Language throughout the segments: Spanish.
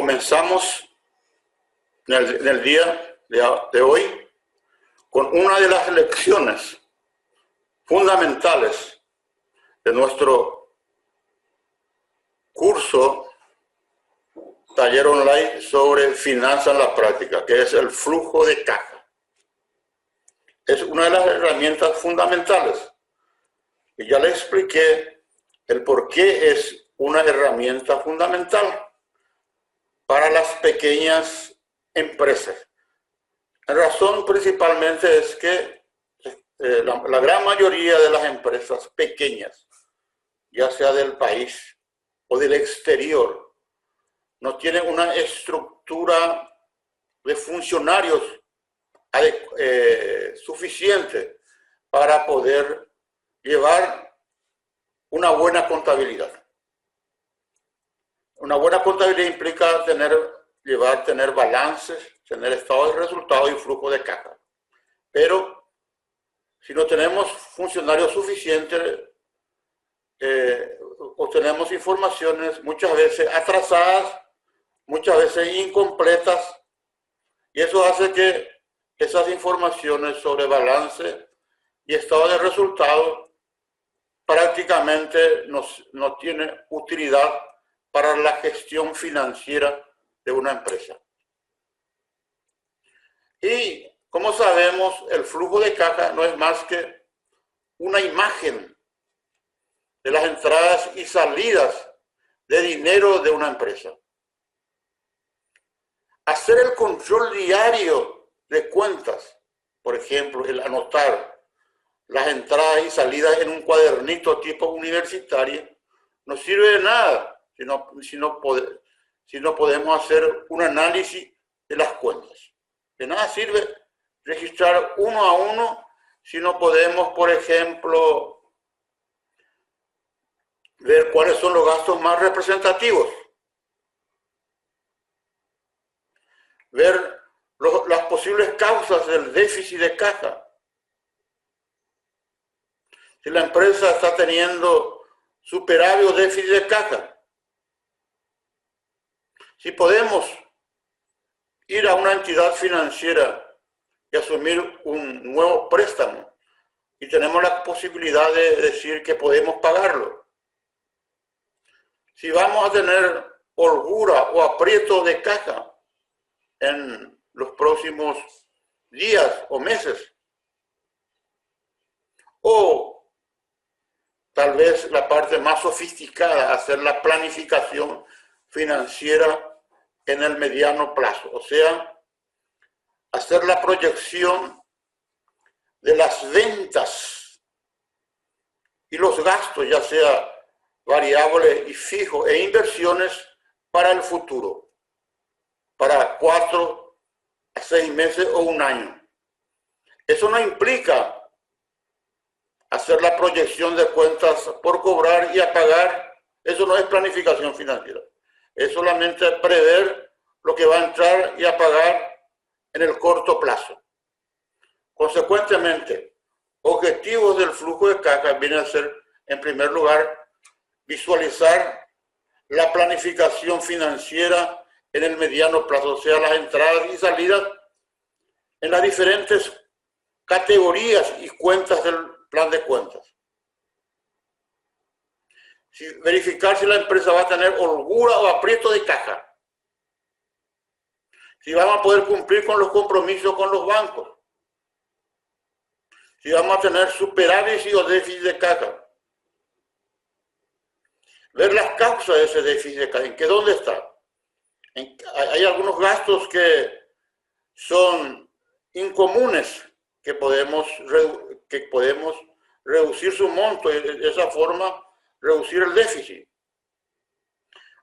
Comenzamos en el día de hoy con una de las lecciones fundamentales de nuestro curso taller online sobre finanzas en la práctica, que es el flujo de caja. Es una de las herramientas fundamentales. Y ya le expliqué el por qué es una herramienta fundamental para las pequeñas empresas. La razón principalmente es que la gran mayoría de las empresas pequeñas, ya sea del país o del exterior, no tienen una estructura de funcionarios suficiente para poder llevar una buena contabilidad. Una buena contabilidad implica tener balances, tener estado de resultados y flujo de caja. Pero si no tenemos funcionarios suficientes o tenemos informaciones muchas veces atrasadas, muchas veces incompletas, y eso hace que esas informaciones sobre balance y estado de resultados prácticamente no tienen utilidad para la gestión financiera de una empresa. Y como sabemos, el flujo de caja no es más que una imagen de las entradas y salidas de dinero de una empresa. Hacer el control diario de cuentas, por ejemplo, el anotar las entradas y salidas en un cuadernito tipo universitario, no sirve de nada si no podemos hacer un análisis de las cuentas. De nada sirve registrar uno a uno si no podemos, por ejemplo, ver cuáles son los gastos más representativos, ver las posibles causas del déficit de caja. Si la empresa está teniendo superávit o déficit de caja, si podemos ir a una entidad financiera y asumir un nuevo préstamo y tenemos la posibilidad de decir que podemos pagarlo. Si vamos a tener holgura o aprieto de caja en los próximos días o meses. O tal vez la parte más sofisticada, hacer la planificación financiera en el mediano plazo, o sea, hacer la proyección de las ventas y los gastos, ya sea variables y fijos, e inversiones para el futuro, para 4 a 6 meses o un año. Eso no implica hacer la proyección de cuentas por cobrar y a pagar. Eso no es planificación financiera. Es solamente prever lo que va a entrar y a pagar en el corto plazo. Consecuentemente, objetivos del flujo de caja vienen a ser, en primer lugar, visualizar la planificación financiera en el mediano plazo, o sea, las entradas y salidas en las diferentes categorías y cuentas del plan de cuentas. Verificar si la empresa va a tener holgura o aprieto de caja. Si vamos a poder cumplir con los compromisos con los bancos. Si vamos a tener superávit o déficit de caja. Ver las causas de ese déficit de caja. ¿Dónde está? Hay algunos gastos que son incomunes que podemos reducir su monto y de esa forma reducir el déficit.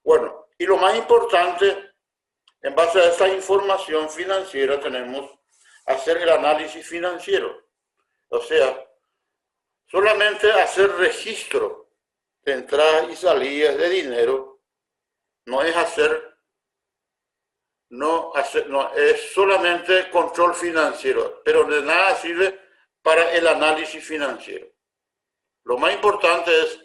Bueno, y lo más importante, en base a esta información financiera tenemos que hacer el análisis financiero. O sea, solamente hacer registro de entradas y salidas de dinero no es solamente control financiero, pero de nada sirve para el análisis financiero. Lo más importante es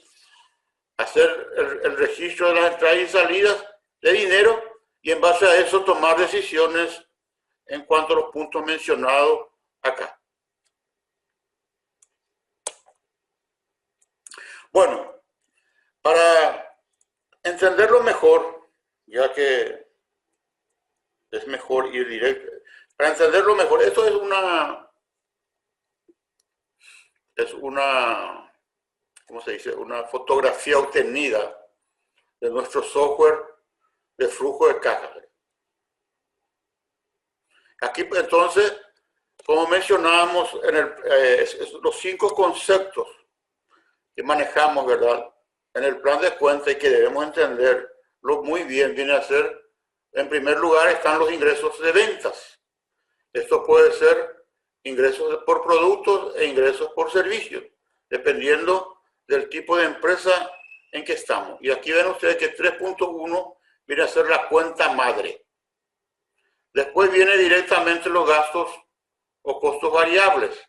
hacer el registro de las entradas y salidas de dinero y en base a eso tomar decisiones en cuanto a los puntos mencionados acá. Bueno, para entenderlo mejor, ya que es mejor ir directo, para entenderlo mejor, esto es una, ¿cómo se dice? Una fotografía obtenida de nuestro software de flujo de caja. Aquí entonces, como mencionábamos, los 5 conceptos que manejamos, ¿verdad?, en el plan de cuenta y que debemos entenderlo muy bien, viene a ser, en primer lugar, están los ingresos de ventas. Esto puede ser ingresos por productos e ingresos por servicios, dependiendo del tipo de empresa en que estamos. Y aquí ven ustedes que 3.1 viene a ser la cuenta madre. Después viene directamente los gastos o costos variables.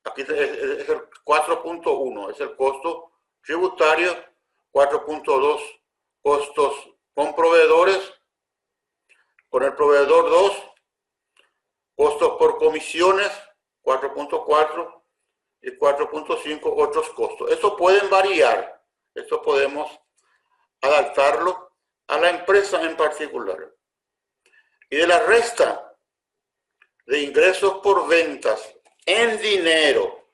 Aquí es el 4.1, es el costo tributario. 4.2, costos con proveedores. Con el proveedor 2, costos por comisiones, 4.4, y 4.5, otros costos. Estos pueden variar. Esto podemos adaptarlo a la empresa en particular. Y de la resta de ingresos por ventas en dinero,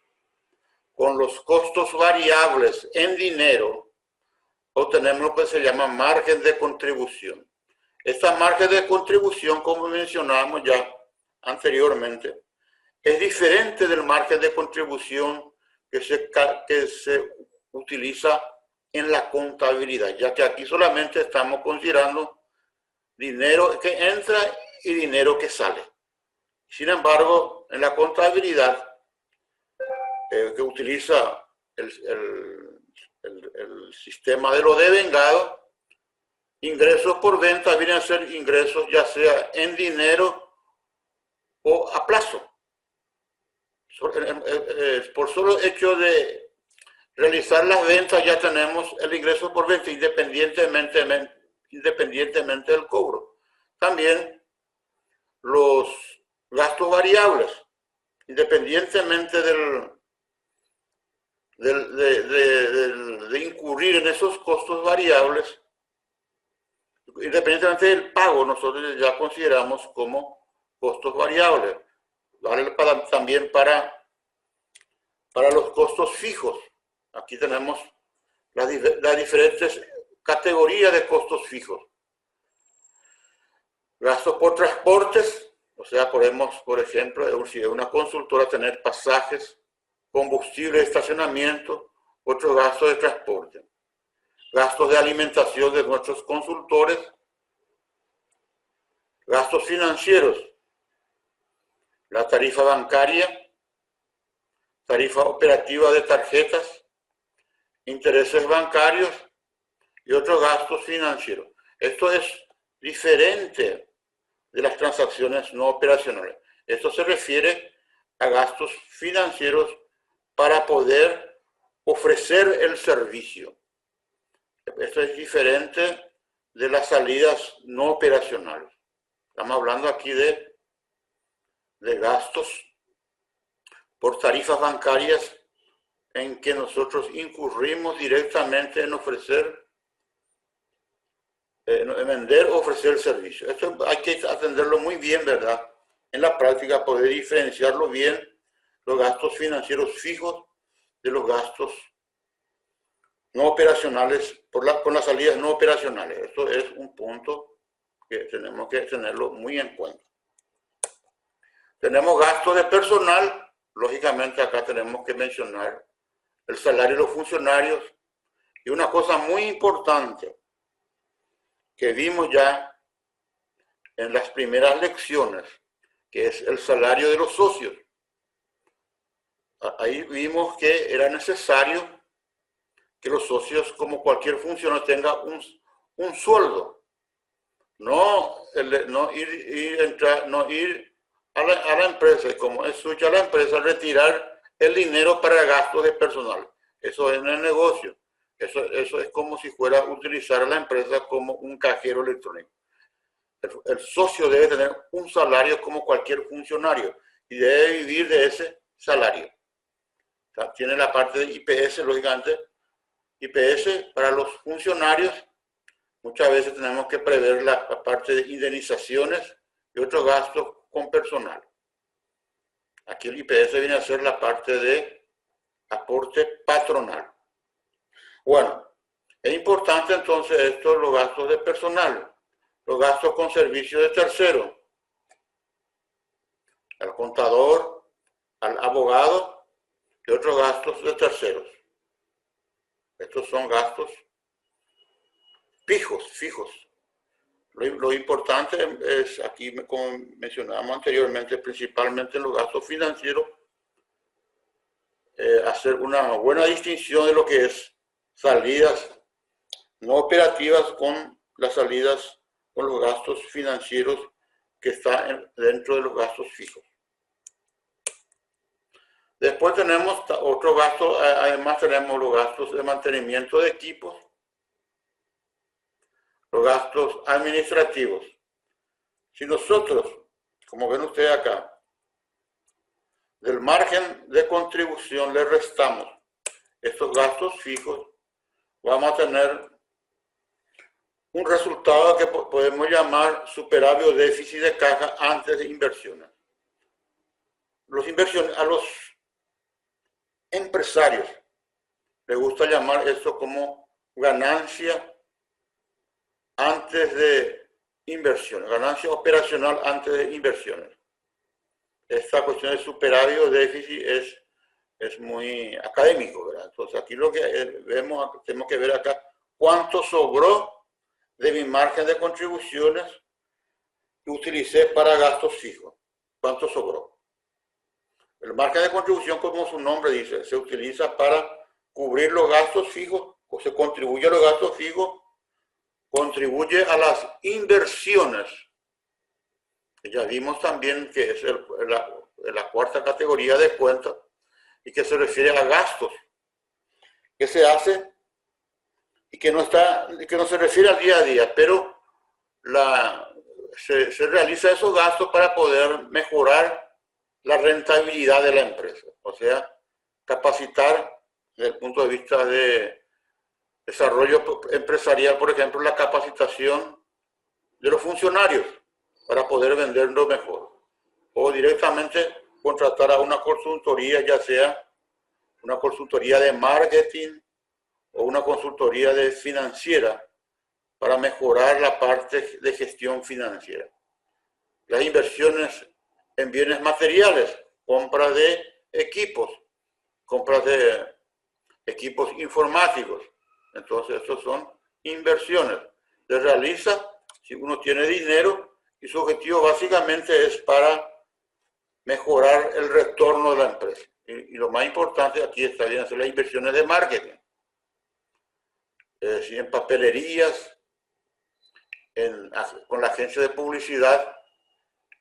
con los costos variables en dinero, obtenemos lo que se llama margen de contribución. Esta margen de contribución, como mencionábamos ya anteriormente, es diferente del margen de contribución que se utiliza en la contabilidad, ya que aquí solamente estamos considerando dinero que entra y dinero que sale. Sin embargo, en la contabilidad que utiliza el sistema de lo devengado, ingresos por venta vienen a ser ingresos ya sea en dinero o a plazo. Por solo hecho de realizar las ventas ya tenemos el ingreso por venta independientemente del cobro. También los gastos variables, independientemente de incurrir en esos costos variables, independientemente del pago, nosotros ya consideramos como costos variables. Vale también para los costos fijos. Aquí tenemos las diferentes categorías de costos fijos. Gastos por transportes, o sea, podemos, por ejemplo, si es una consultora, tener pasajes, combustible, estacionamiento, otros gastos de transporte. Gastos de alimentación de nuestros consultores, gastos financieros, la tarifa bancaria, tarifa operativa de tarjetas, intereses bancarios y otros gastos financieros. Esto es diferente de las transacciones no operacionales. Esto se refiere a gastos financieros para poder ofrecer el servicio. Esto es diferente de las salidas no operacionales. Estamos hablando aquí de gastos por tarifas bancarias en que nosotros incurrimos directamente en ofrecer, en vender o ofrecer el servicio. Esto hay que atenderlo muy bien, ¿verdad? En la práctica, poder diferenciarlo bien, los gastos financieros fijos de los gastos no operacionales, con las salidas no operacionales. Esto es un punto que tenemos que tenerlo muy en cuenta. Tenemos gastos de personal. Lógicamente acá tenemos que mencionar el salario de los funcionarios y una cosa muy importante que vimos ya en las primeras lecciones, que es el salario de los socios. Ahí vimos que era necesario que los socios, como cualquier funcionario, tengan un sueldo. No ir a la empresa, y como es suya la empresa, retirar el dinero para gastos de personal. Eso es en el negocio. Eso es como si fuera a utilizar a la empresa como un cajero electrónico. El socio debe tener un salario como cualquier funcionario y debe vivir de ese salario. O sea, tiene la parte de IPS, lógicamente. IPS para los funcionarios, muchas veces tenemos que prever la parte de indemnizaciones y otros gastos con personal. Aquí el IPS viene a ser la parte de aporte patronal. Bueno, es importante entonces esto, los gastos de personal, los gastos con servicio de tercero, al contador, al abogado y otros gastos de terceros. Estos son gastos fijos. Lo importante es, aquí como mencionábamos anteriormente, principalmente en los gastos financieros, hacer una buena distinción de lo que es salidas no operativas con las salidas, con los gastos financieros que están dentro de los gastos fijos. Después tenemos otro gasto, además tenemos los gastos de mantenimiento de equipos, los gastos administrativos. Si nosotros, como ven ustedes acá, del margen de contribución le restamos estos gastos fijos, vamos a tener un resultado que podemos llamar superávit o déficit de caja antes de inversiones. A los empresarios les gusta llamar esto como ganancia antes de inversiones, ganancia operacional antes de inversiones. Esta cuestión de superávit o déficit es muy académico, ¿verdad? Entonces aquí lo que vemos, tenemos que ver acá cuánto sobró de mi margen de contribuciones que utilicé para gastos fijos. ¿Cuánto sobró? El margen de contribución, como su nombre dice, se utiliza para cubrir los gastos fijos, o se contribuye a los gastos fijos, contribuye a las inversiones. Ya vimos también que es la cuarta categoría de cuenta y que se refiere a gastos que se hace y que no se refiere al día a día, pero se realiza esos gastos para poder mejorar la rentabilidad de la empresa. O sea, capacitar desde el punto de vista de desarrollo empresarial, por ejemplo, la capacitación de los funcionarios para poder venderlo mejor. O directamente contratar a una consultoría, ya sea una consultoría de marketing o una consultoría financiera para mejorar la parte de gestión financiera. Las inversiones en bienes materiales, compra de equipos, compras de equipos informáticos. Entonces, estos son inversiones. Se realiza si uno tiene dinero y su objetivo básicamente es para mejorar el retorno de la empresa. Y lo más importante aquí está bien hacer las inversiones de marketing. Es decir, en papelerías, con la agencia de publicidad,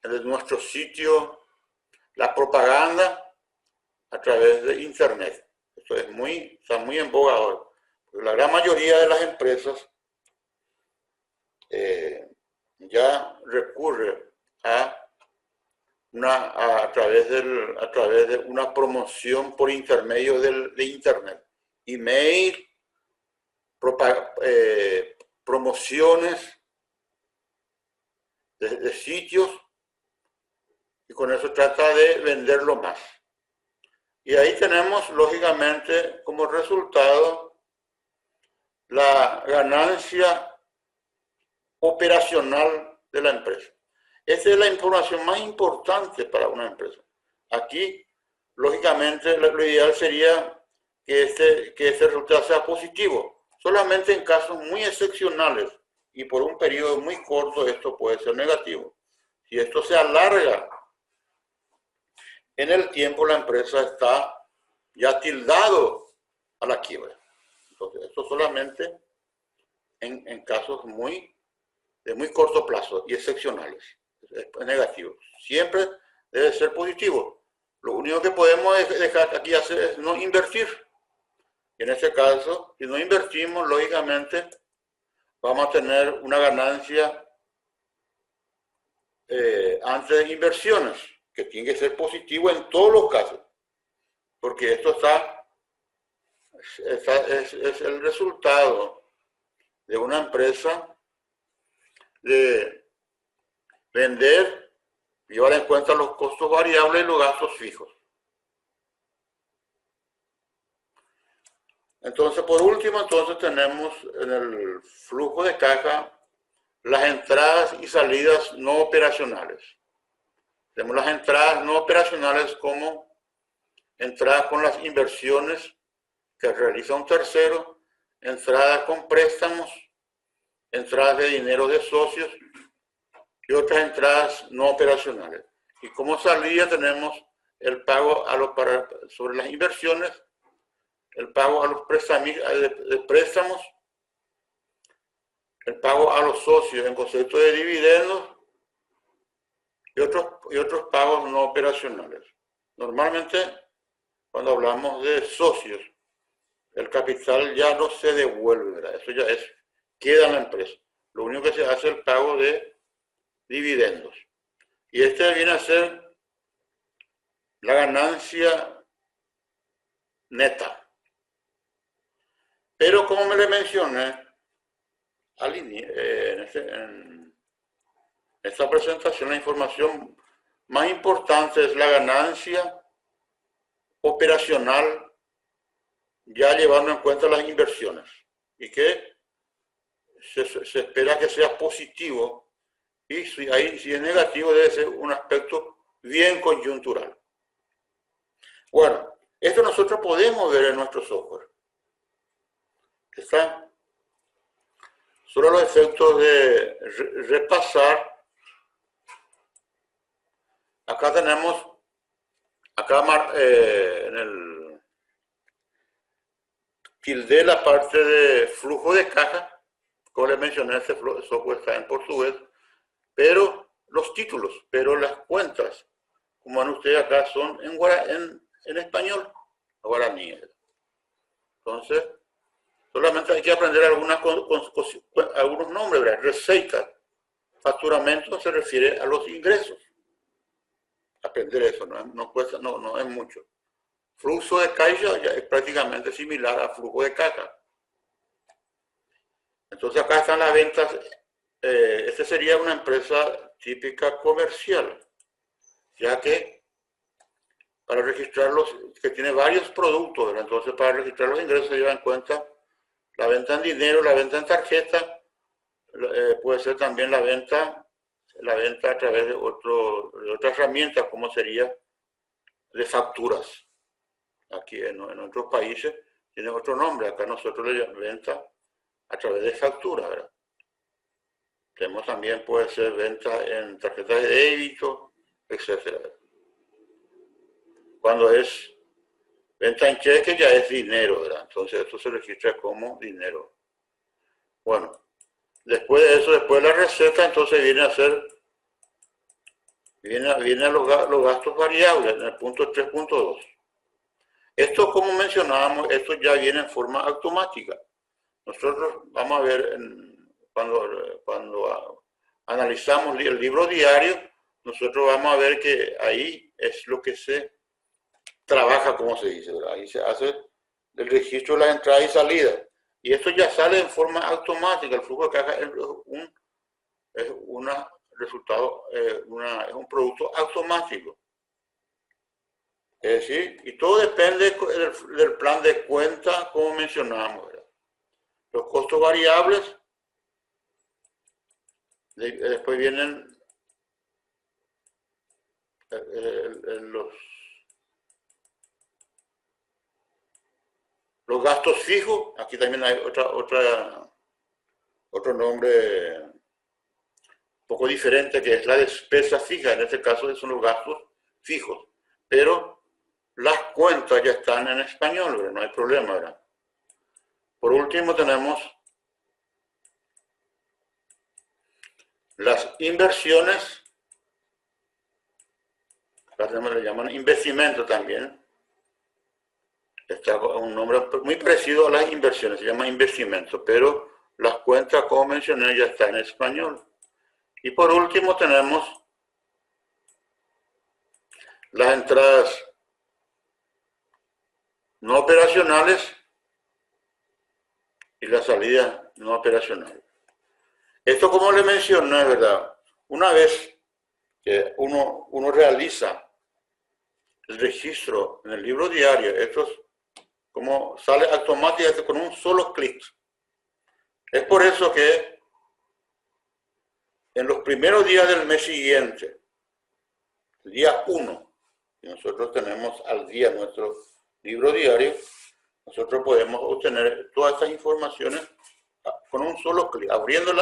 en nuestro sitio, la propaganda a través de Internet. Esto está muy en boga ahora. La gran mayoría de las empresas ya recurre a través de una promoción por intermedio de Internet. Email, promociones de sitios, y con eso trata de venderlo más. Y ahí tenemos, lógicamente, como resultado, la ganancia operacional de la empresa. Esta es la información más importante para una empresa. Aquí, lógicamente, lo ideal sería que este resultado sea positivo. Solamente en casos muy excepcionales y por un periodo muy corto esto puede ser negativo. Si esto se alarga en el tiempo, la empresa está ya tildado a la quiebra. Entonces, esto solamente en casos de muy corto plazo y excepcionales. Es negativo. Siempre debe ser positivo. Lo único que podemos dejar aquí hacer es no invertir. Y en este caso, si no invertimos, lógicamente, vamos a tener una ganancia antes de inversiones, que tiene que ser positivo en todos los casos, porque esto es el resultado de una empresa de vender, llevar en cuenta los costos variables y los gastos fijos. Entonces, por último, entonces tenemos en el flujo de caja las entradas y salidas no operacionales. Tenemos las entradas no operacionales como entradas con las inversiones que realiza un tercero, entradas con préstamos, entradas de dinero de socios y otras entradas no operacionales. Y como salida tenemos el pago sobre las inversiones, el pago a los préstamos, el pago a los socios en concepto de dividendos y otros pagos no operacionales. Normalmente, cuando hablamos de socios, el capital ya no se devuelve, ¿verdad? Eso ya queda en la empresa. Lo único que se hace es el pago de dividendos. Y este viene a ser la ganancia neta. Pero como me le mencioné en esta presentación, la información más importante es la ganancia operacional, ya llevando en cuenta las inversiones, y que se espera que sea positivo, y si es negativo debe ser un aspecto bien coyuntural. Bueno, esto nosotros podemos ver en nuestro software. Está solo los efectos de repasar. Acá tenemos, en el tilde la parte de flujo de caja. Como les mencioné, este software está en portugués, pero los títulos, pero las cuentas, como ven ustedes acá, son en español, guaraní. Entonces, solamente hay que aprender algunos nombres, ¿verdad? Receita, facturamento se refiere a los ingresos. Aprender eso no cuesta, no es mucho. Flujo de caja ya es prácticamente similar a flujo de caja. Entonces acá están las ventas. Esta sería una empresa típica comercial, ya que para registrar que tiene varios productos, ¿verdad? Entonces para registrar los ingresos se lleva en cuenta la venta en dinero, la venta en tarjeta, puede ser también la venta a través de otra herramienta, como sería de facturas. Aquí en otros países tiene otro nombre, acá nosotros le llamamos venta a través de factura, ¿verdad? Tenemos también, puede ser venta en tarjetas de débito, etc. Cuando es venta en cheque ya es dinero, ¿verdad? Entonces esto se registra como dinero. Bueno, después de eso, después de la receta, entonces viene a los gastos variables en el punto 3.2. Esto, como mencionábamos, esto ya viene en forma automática. Nosotros vamos a ver, cuando analizamos el libro diario, nosotros vamos a ver que ahí es lo que se trabaja, como se dice, ¿verdad? Ahí se hace el registro de las entradas y salidas. Y esto ya sale en forma automática. El flujo de caja es un producto automático. Es decir, y todo depende del plan de cuenta, como mencionamos, ¿verdad? Los costos variables, después vienen los gastos fijos. Aquí también hay otro nombre un poco diferente, que es la despesa fija. En este caso son los gastos fijos, pero las cuentas ya están en español, ¿verdad? No hay problema, ¿verdad? Por último tenemos las inversiones, le llaman investimento también. Está un nombre muy parecido a las inversiones, se llama investimento, pero las cuentas, como mencioné, ya están en español. Y por último tenemos las entradas no operacionales y las salidas no operacionales. Esto, como le mencioné, ¿verdad? Una vez que uno realiza el registro en el libro diario, esto es como sale automáticamente con un solo clic. Es por eso que en los primeros días del mes siguiente, el día 1, y nosotros tenemos al día nuestro libro diario, nosotros podemos obtener todas estas informaciones con un solo clic, abriendo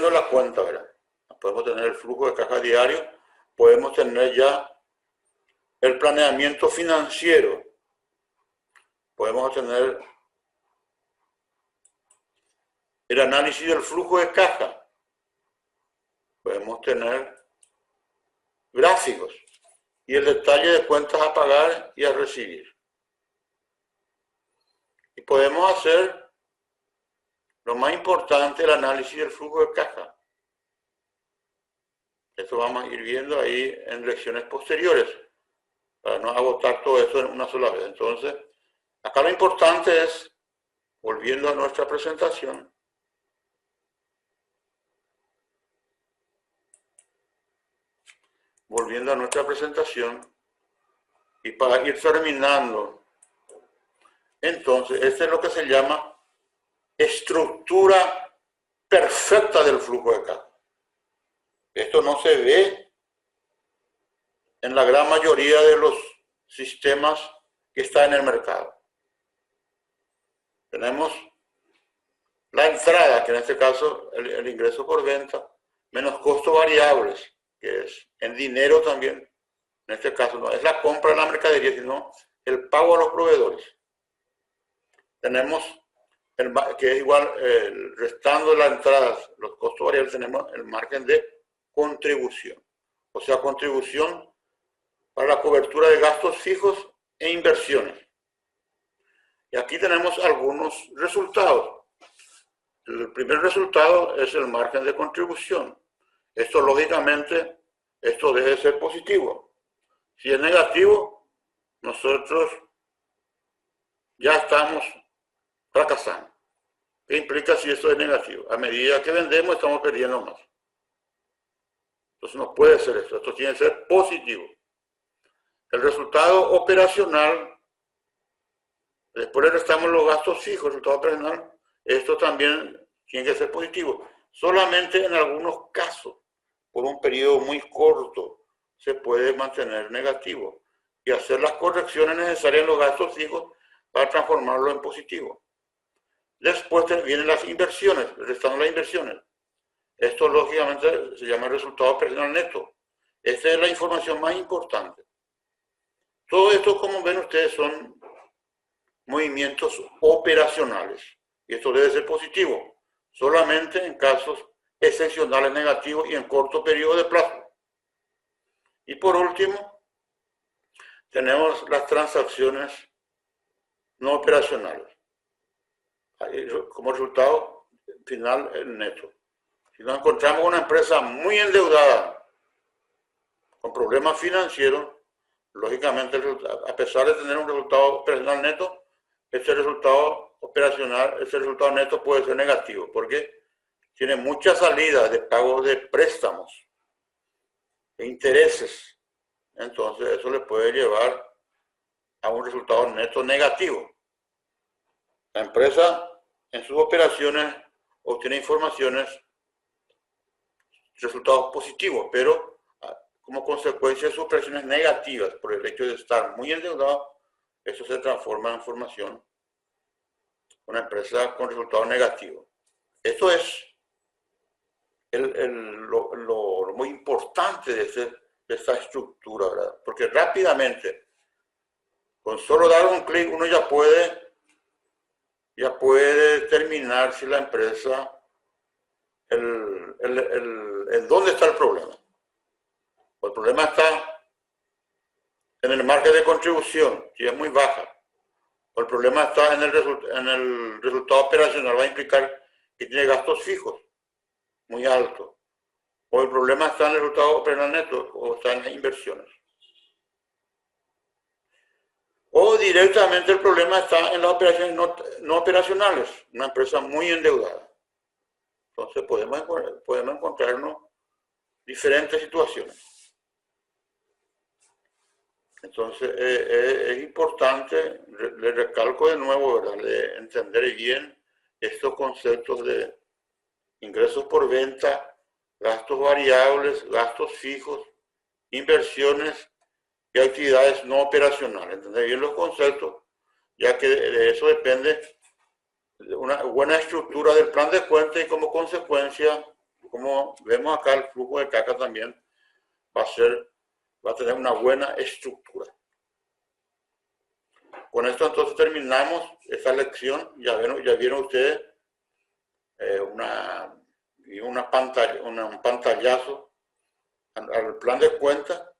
la cuenta, ¿verdad? Podemos tener el flujo de caja diario, podemos tener ya el planeamiento financiero, podemos tener el análisis del flujo de caja, podemos tener gráficos y el detalle de cuentas a pagar y a recibir. Y podemos hacer lo más importante, el análisis del flujo de caja. Esto vamos a ir viendo ahí en lecciones posteriores, para no agotar todo eso en una sola vez. Entonces, acá lo importante es, volviendo a nuestra presentación, y para ir terminando, entonces, este es lo que se llama estructura perfecta del flujo de caja. Esto no se ve en la gran mayoría de los sistemas que están en el mercado. Tenemos la entrada, que en este caso el ingreso por venta, menos costos variables, que es en dinero también. En este caso no es la compra de la mercadería, sino el pago a los proveedores. Tenemos, que es igual, restando las entradas, los costos variables, tenemos el margen de contribución. O sea, contribución para la cobertura de gastos fijos e inversiones. Y aquí tenemos algunos resultados. El primer resultado es el margen de contribución. Esto, lógicamente, esto debe ser positivo. Si es negativo, nosotros ya estamos fracasando. ¿Qué implica si esto es negativo? A medida que vendemos, estamos perdiendo más. Entonces no puede ser esto. Esto tiene que ser positivo. El resultado operacional, después le restamos los gastos fijos, el resultado operacional, esto también tiene que ser positivo. Solamente en algunos casos, por un periodo muy corto, se puede mantener negativo y hacer las correcciones necesarias en los gastos fijos para transformarlo en positivo. Después vienen las inversiones, restando las inversiones. Esto, lógicamente, se llama resultado operacional neto. Esta es la información más importante. Todo esto, como ven ustedes, son movimientos operacionales. Y esto debe ser positivo, solamente en casos excepcionales negativos y en corto periodo de plazo. Y por último, tenemos las transacciones no operacionales. Como resultado final, el neto. Si nos encontramos una empresa muy endeudada, con problemas financieros, lógicamente, a pesar de tener un resultado operacional neto, ese resultado neto puede ser negativo, porque tiene muchas salidas de pago de préstamos, de intereses. Entonces, eso le puede llevar a un resultado neto negativo. La empresa, en sus operaciones, obtiene resultados positivos, pero como consecuencia de sus operaciones negativas, por el hecho de estar muy endeudado, eso se transforma en formación una empresa con resultados negativos. Esto es lo muy importante de esta estructura, ¿verdad? Porque rápidamente, con solo dar un clic, uno ya puede determinar si la empresa, dónde está el problema. El problema está en el margen de contribución, si es muy baja. O el problema está en el resultado operacional, va a implicar que tiene gastos fijos muy altos. o el problema está en el resultado operacional neto, o está en las inversiones. O directamente el problema está en las operaciones no operacionales, una empresa muy endeudada. Entonces podemos encontrarnos diferentes situaciones. Entonces es importante, le recalco de nuevo, ¿verdad?, de entender bien estos conceptos de ingresos por venta, gastos variables, gastos fijos, inversiones y actividades no operacionales. Entender bien los conceptos, ya que de eso depende una buena estructura del plan de cuenta y como consecuencia, como vemos acá, el flujo de caja también va a tener una buena estructura. Con esto entonces terminamos esta lección. Ya vieron ustedes un pantallazo al plan de cuenta.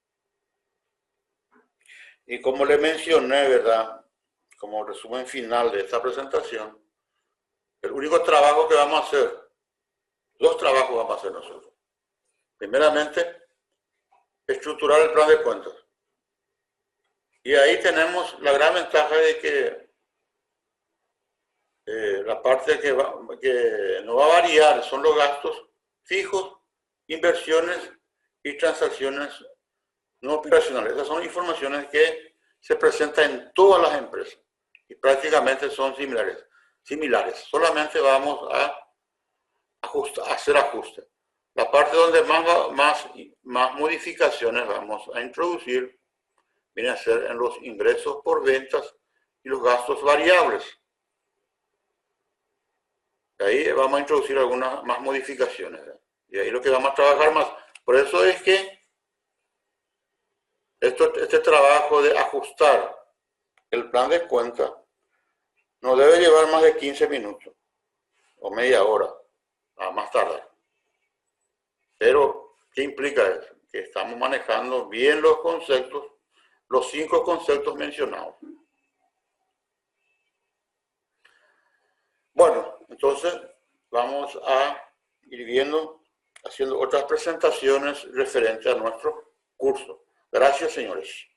Y como le mencioné, ¿verdad?, como resumen final de esta presentación, el único trabajo que vamos a hacer, dos trabajos vamos a hacer nosotros. Primeramente, estructurar el plan de cuentas. Y ahí tenemos la gran ventaja de que la parte que no va a variar son los gastos fijos, inversiones y transacciones no operacionales. Esas son informaciones que se presentan en todas las empresas y prácticamente son similares. Solamente vamos a hacer ajustes. La parte donde más modificaciones vamos a introducir viene a ser en los ingresos por ventas y los gastos variables. Ahí vamos a introducir algunas más modificaciones, ¿verdad? Y ahí lo que vamos a trabajar más. Por eso es que este trabajo de ajustar el plan de cuenta no debe llevar más de 15 minutos o media hora, a más tardar. Pero, ¿qué implica eso? Que estamos manejando bien los conceptos, los 5 conceptos mencionados. Bueno, entonces vamos a ir viendo, haciendo otras presentaciones referentes a nuestro curso. Gracias, señores.